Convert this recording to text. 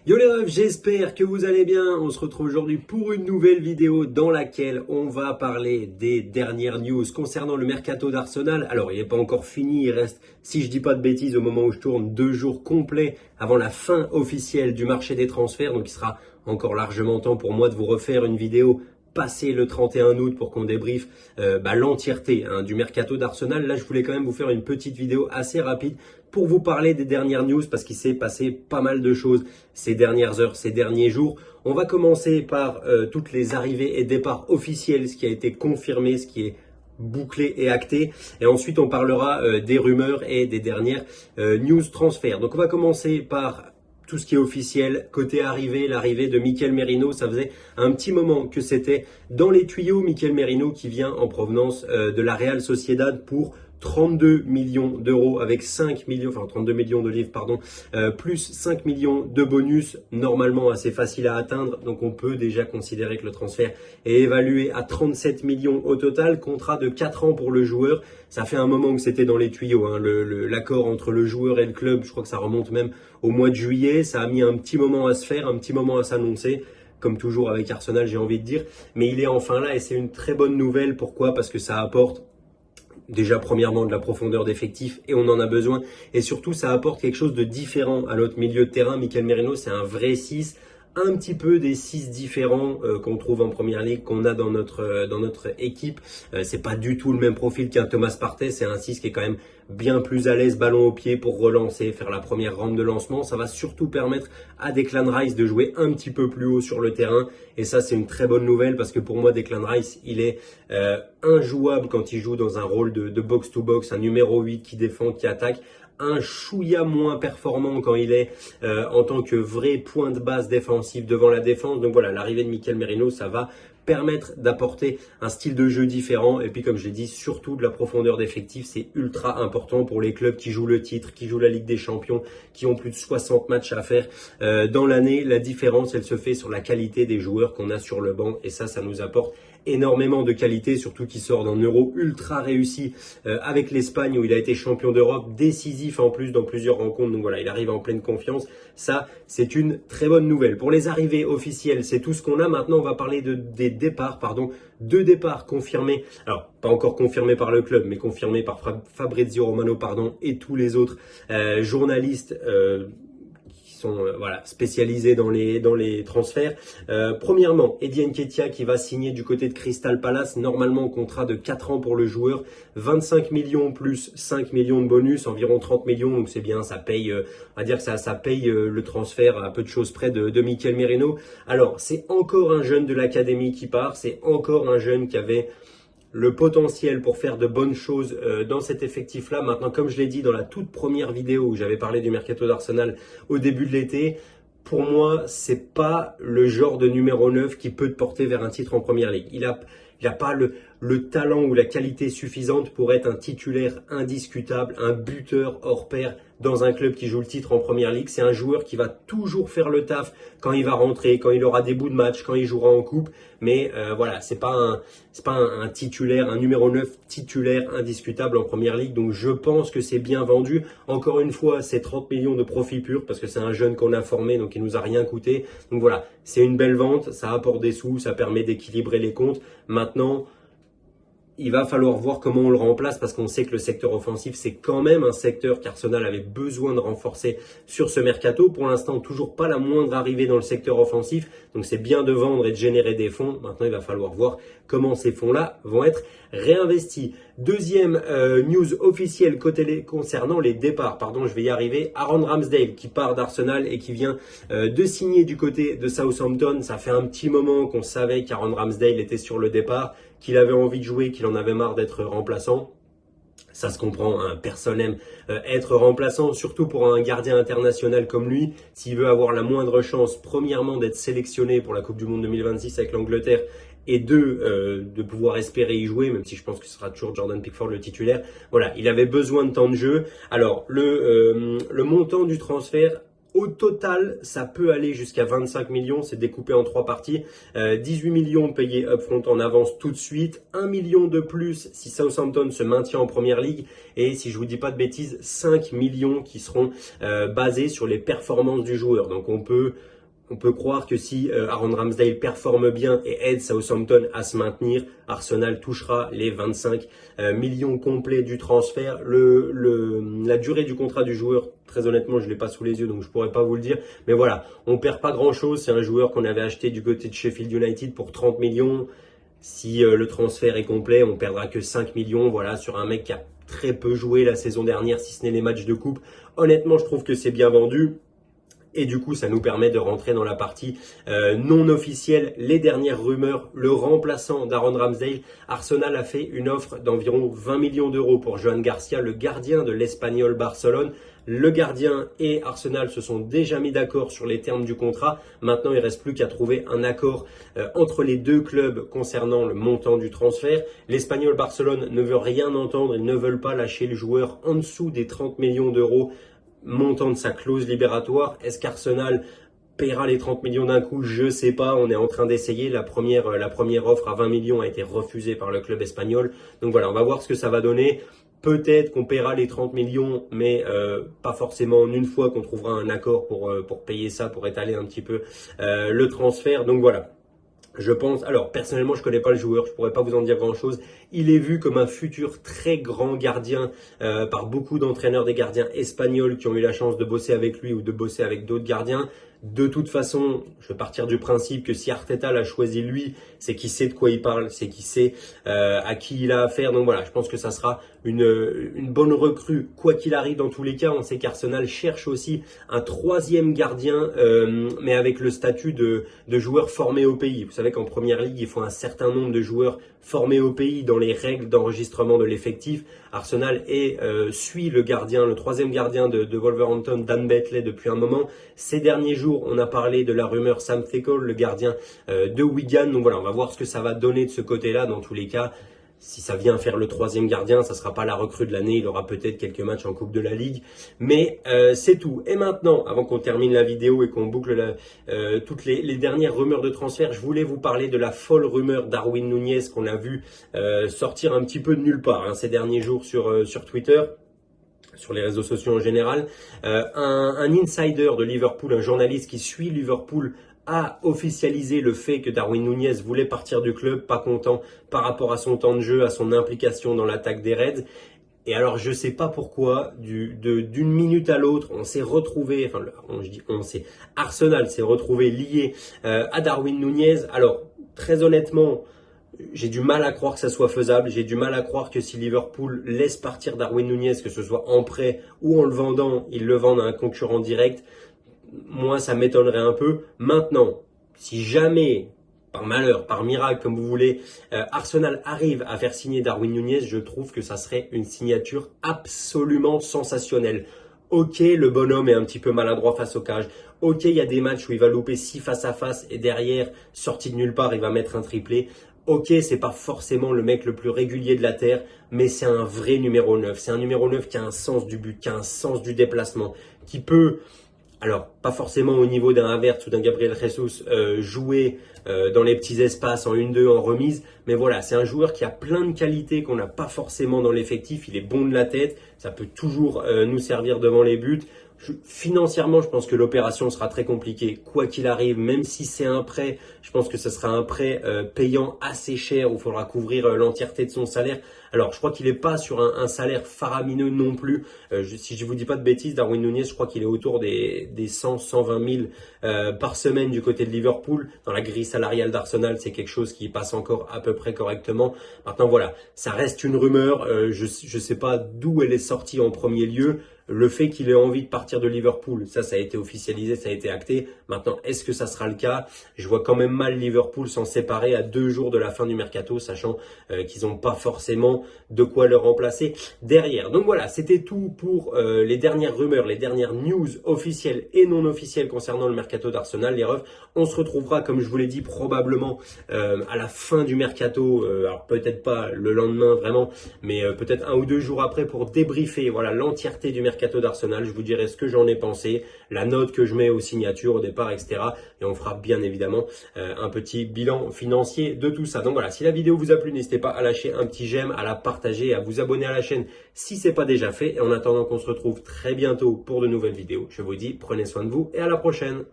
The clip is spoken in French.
Yo les refs, j'espère que vous allez bien. On se retrouve aujourd'hui pour une nouvelle vidéo dans laquelle on va parler des dernières news concernant le mercato d'Arsenal. Alors, il n'est pas encore fini, il reste, si je dis pas de bêtises, au moment où je tourne, 2 jours complets avant la fin officielle du marché des transferts. Donc, il sera encore largement temps pour moi de vous refaire une vidéo passé le 31 août pour qu'on débriefe l'entièreté du mercato d'Arsenal. Là, je voulais quand même vous faire une petite vidéo assez rapide pour vous parler des dernières news parce qu'il s'est passé pas mal de choses ces dernières heures, ces derniers jours. On va commencer par toutes les arrivées et départs officiels, ce qui a été confirmé, ce qui est bouclé et acté. Et ensuite, on parlera des rumeurs et des dernières news transferts. Donc, on va commencer par tout ce qui est officiel, côté arrivée, l'arrivée de Mikel Merino, ça faisait un petit moment que c'était dans les tuyaux. Mikel Merino qui vient en provenance de la Real Sociedad pour 32 millions d'euros avec 5 millions, enfin 32 millions de livres, pardon, plus 5 millions de bonus, normalement assez facile à atteindre. Donc on peut déjà considérer que le transfert est évalué à 37 millions au total, contrat de 4 ans pour le joueur. Ça fait un moment que c'était dans les tuyaux, l'accord entre le joueur et le club, je crois que ça remonte même au mois de juillet. Ça a mis un petit moment à se faire, un petit moment à s'annoncer. Comme toujours avec Arsenal, j'ai envie de dire. Mais il est enfin là et c'est une très bonne nouvelle. Pourquoi ? Parce que ça apporte déjà premièrement de la profondeur d'effectif et on en a besoin. Et surtout, ça apporte quelque chose de différent à notre milieu de terrain. Mikel Merino, c'est un vrai 6. Un petit peu des 6 différents qu'on trouve en première ligue, qu'on a dans notre équipe. C'est pas du tout le même profil qu'un Thomas Partey. C'est un 6 qui est quand même bien plus à l'aise, ballon au pied pour relancer, faire la première rampe de lancement. Ça va surtout permettre à Declan Rice de jouer un petit peu plus haut sur le terrain. Et ça, c'est une très bonne nouvelle parce que pour moi, Declan Rice, il est injouable quand il joue dans un rôle de box-to-box, un numéro 8 qui défend, qui attaque. Un chouïa moins performant quand il est en tant que vrai point de base défensif devant la défense. Donc voilà, l'arrivée de Mikel Merino, ça va permettre d'apporter un style de jeu différent. Et puis comme je l'ai dit, surtout de la profondeur d'effectif. C'est ultra important pour les clubs qui jouent le titre, qui jouent la Ligue des Champions, qui ont plus de 60 matchs à faire dans l'année. La différence, elle se fait sur la qualité des joueurs qu'on a sur le banc. Et ça nous apporte énormément de qualité, surtout qu'il sort d'un Euro ultra réussi avec l'Espagne où il a été champion d'Europe, décisif en plus dans plusieurs rencontres. Donc voilà, il arrive en pleine confiance. Ça, c'est une très bonne nouvelle. Pour les arrivées officielles, c'est tout ce qu'on a. Maintenant, on va parler des départs, pardon. 2 départs confirmés. Alors, pas encore confirmés par le club, mais confirmés par Fabrizio Romano, pardon, et tous les autres journalistes sont spécialisés dans les transferts. Premièrement, Eddie Nketiah qui va signer du côté de Crystal Palace, normalement contrat de 4 ans pour le joueur, 25 millions plus 5 millions de bonus, environ 30 millions, donc c'est bien, ça paye, on va dire que ça paye le transfert à peu de choses près de Mikel Merino. Alors, c'est encore un jeune de l'académie qui part, c'est encore un jeune qui avait le potentiel pour faire de bonnes choses dans cet effectif-là. Maintenant, comme je l'ai dit dans la toute première vidéo où j'avais parlé du mercato d'Arsenal au début de l'été, pour moi, c'est pas le genre de numéro 9 qui peut te porter vers un titre en première ligue. Il a pas le talent ou la qualité suffisante pour être un titulaire indiscutable, un buteur hors pair dans un club qui joue le titre en première ligue. C'est un joueur qui va toujours faire le taf quand il va rentrer, quand il aura des bouts de match, quand il jouera en coupe. Mais c'est pas un titulaire, un numéro 9 titulaire indiscutable en première ligue. Donc je pense que c'est bien vendu. Encore une fois, c'est 30 millions de profit pur parce que c'est un jeune qu'on a formé, donc il nous a rien coûté. Donc voilà, c'est une belle vente, ça apporte des sous, ça permet d'équilibrer les comptes. Maintenant, il va falloir voir comment on le remplace parce qu'on sait que le secteur offensif, c'est quand même un secteur qu'Arsenal avait besoin de renforcer sur ce mercato. Pour l'instant, toujours pas la moindre arrivée dans le secteur offensif. Donc c'est bien de vendre et de générer des fonds. Maintenant, il va falloir voir comment ces fonds-là vont être réinvestis. Deuxième news officielle concernant les départs. Je vais y arriver. Aaron Ramsdale qui part d'Arsenal et qui vient de signer du côté de Southampton. Ça fait un petit moment qu'on savait qu'Aaron Ramsdale était sur le départ, qu'il avait envie de jouer, qu'il en avait marre d'être remplaçant. Ça se comprend, hein. Personne n'aime être remplaçant, surtout pour un gardien international comme lui. S'il veut avoir la moindre chance, premièrement, d'être sélectionné pour la Coupe du Monde 2026 avec l'Angleterre, et de pouvoir espérer y jouer, même si je pense que ce sera toujours Jordan Pickford le titulaire. Voilà, il avait besoin de temps de jeu. Alors, le montant du transfert, au total, ça peut aller jusqu'à 25 millions, c'est découpé en 3 parties. 18 millions payés upfront en avance tout de suite, 1 million de plus si Southampton se maintient en première ligue, et si je vous dis pas de bêtises, 5 millions qui seront basés sur les performances du joueur. Donc on peut on peut croire que si Aaron Ramsdale performe bien et aide Southampton à se maintenir, Arsenal touchera les 25 millions complets du transfert. La durée du contrat du joueur, très honnêtement, je ne l'ai pas sous les yeux, donc je ne pourrais pas vous le dire. Mais voilà, on ne perd pas grand-chose. C'est un joueur qu'on avait acheté du côté de Sheffield United pour 30 millions. Si le transfert est complet, on perdra que 5 millions, voilà, sur un mec qui a très peu joué la saison dernière, si ce n'est les matchs de coupe. Honnêtement, je trouve que c'est bien vendu. Et du coup, ça nous permet de rentrer dans la partie non officielle. Les dernières rumeurs, le remplaçant d'Aaron Ramsdale, Arsenal a fait une offre d'environ 20 millions d'euros pour Johan Garcia, le gardien de l'Espagnol Barcelone. Le gardien et Arsenal se sont déjà mis d'accord sur les termes du contrat. Maintenant, il ne reste plus qu'à trouver un accord entre les deux clubs concernant le montant du transfert. L'Espagnol Barcelone ne veut rien entendre. Ils ne veulent pas lâcher le joueur en dessous des 30 millions d'euros montant de sa clause libératoire. Est-ce qu'Arsenal paiera les 30 millions d'un coup? Je sais pas, on est en train d'essayer. La première offre à 20 millions a été refusée par le club espagnol. Donc voilà, on va voir ce que ça va donner. Peut-être qu'on paiera les 30 millions, mais pas forcément en une fois, qu'on trouvera un accord pour payer ça, pour étaler un petit peu le transfert. Donc voilà. Je pense, alors personnellement je connais pas le joueur, je pourrais pas vous en dire grand chose. Il est vu comme un futur très grand gardien par beaucoup d'entraîneurs des gardiens espagnols qui ont eu la chance de bosser avec lui ou de bosser avec d'autres gardiens. De toute façon, je vais partir du principe que si Arteta l'a choisi lui, c'est qu'il sait de quoi il parle, c'est qu'il sait à qui il a affaire. Donc voilà, je pense que ça sera une bonne recrue. Quoi qu'il arrive, dans tous les cas, on sait qu'Arsenal cherche aussi un troisième gardien, mais avec le statut de joueur formé au pays. Vous savez qu'en première ligue, il faut un certain nombre de joueurs formés au pays dans les règles d'enregistrement de l'effectif. Arsenal suit le troisième gardien de Wolverhampton, Dan Bentley, depuis un moment. Ces derniers jours, on a parlé de la rumeur Sam Thekol, le gardien de Wigan. Donc voilà, on va voir ce que ça va donner de ce côté-là. Dans tous les cas, si ça vient faire le troisième gardien, ça ne sera pas la recrue de l'année. Il aura peut-être quelques matchs en Coupe de la Ligue. Mais c'est tout. Et maintenant, avant qu'on termine la vidéo et qu'on boucle toutes les dernières rumeurs de transfert, je voulais vous parler de la folle rumeur Darwin Núñez qu'on a vu sortir un petit peu de nulle part ces derniers jours sur Twitter, sur les réseaux sociaux en général. Un insider de Liverpool, un journaliste qui suit Liverpool, a officialisé le fait que Darwin Núñez voulait partir du club, pas content par rapport à son temps de jeu, à son implication dans l'attaque des Reds. Et alors, je sais pas pourquoi, d'une minute à l'autre, on s'est retrouvé, Arsenal s'est retrouvé lié à Darwin Núñez. Alors, très honnêtement, j'ai du mal à croire que ça soit faisable. J'ai du mal à croire que si Liverpool laisse partir Darwin Núñez, que ce soit en prêt ou en le vendant, ils le vendent à un concurrent direct. Moi, ça m'étonnerait un peu. Maintenant, si jamais, par malheur, par miracle, comme vous voulez, Arsenal arrive à faire signer Darwin Núñez, je trouve que ça serait une signature absolument sensationnelle. Ok, le bonhomme est un petit peu maladroit face au cage. Ok, il y a des matchs où il va louper 6 face à face et derrière, sorti de nulle part, il va mettre un triplé. Ok, c'est pas forcément le mec le plus régulier de la Terre, mais c'est un vrai numéro 9. C'est un numéro 9 qui a un sens du but, qui a un sens du déplacement, qui peut... Alors, pas forcément au niveau d'un Havertz ou d'un Gabriel Jesus jouer dans les petits espaces en 1-2 en remise, mais voilà, c'est un joueur qui a plein de qualités qu'on n'a pas forcément dans l'effectif. Il est bon de la tête, ça peut toujours nous servir devant les buts. Financièrement, je pense que l'opération sera très compliquée. Quoi qu'il arrive, même si c'est un prêt, je pense que ce sera un prêt payant assez cher où il faudra couvrir l'entièreté de son salaire. Alors, je crois qu'il n'est pas sur un salaire faramineux non plus. Si je vous dis pas de bêtises, Darwin Núñez, je crois qu'il est autour des 100, 120 000 par semaine du côté de Liverpool. Dans la grille salariale d'Arsenal, c'est quelque chose qui passe encore à peu près correctement. Maintenant, voilà, ça reste une rumeur. Je sais pas d'où elle est sortie en premier lieu. Le fait qu'il ait envie de partir de Liverpool, ça a été officialisé, ça a été acté. Maintenant, est-ce que ça sera le cas? Je vois quand même mal Liverpool s'en séparer à 2 jours de la fin du mercato, sachant qu'ils n'ont pas forcément de quoi le remplacer derrière. Donc voilà, c'était tout pour les dernières rumeurs, les dernières news officielles et non officielles concernant le mercato d'Arsenal. Les refs, on se retrouvera, comme je vous l'ai dit, probablement à la fin du mercato. Alors peut-être pas le lendemain vraiment, mais peut-être 1 ou 2 jours après pour débriefer l'entièreté du mercato d'Arsenal. Je vous dirai ce que j'en ai pensé, la note que je mets aux signatures au départ, etc. Et on fera bien évidemment un petit bilan financier de tout ça. Donc voilà, si la vidéo vous a plu, n'hésitez pas à lâcher un petit j'aime, à la partager, à vous abonner à la chaîne si ce n'est pas déjà fait. Et en attendant qu'on se retrouve très bientôt pour de nouvelles vidéos, je vous dis prenez soin de vous et à la prochaine.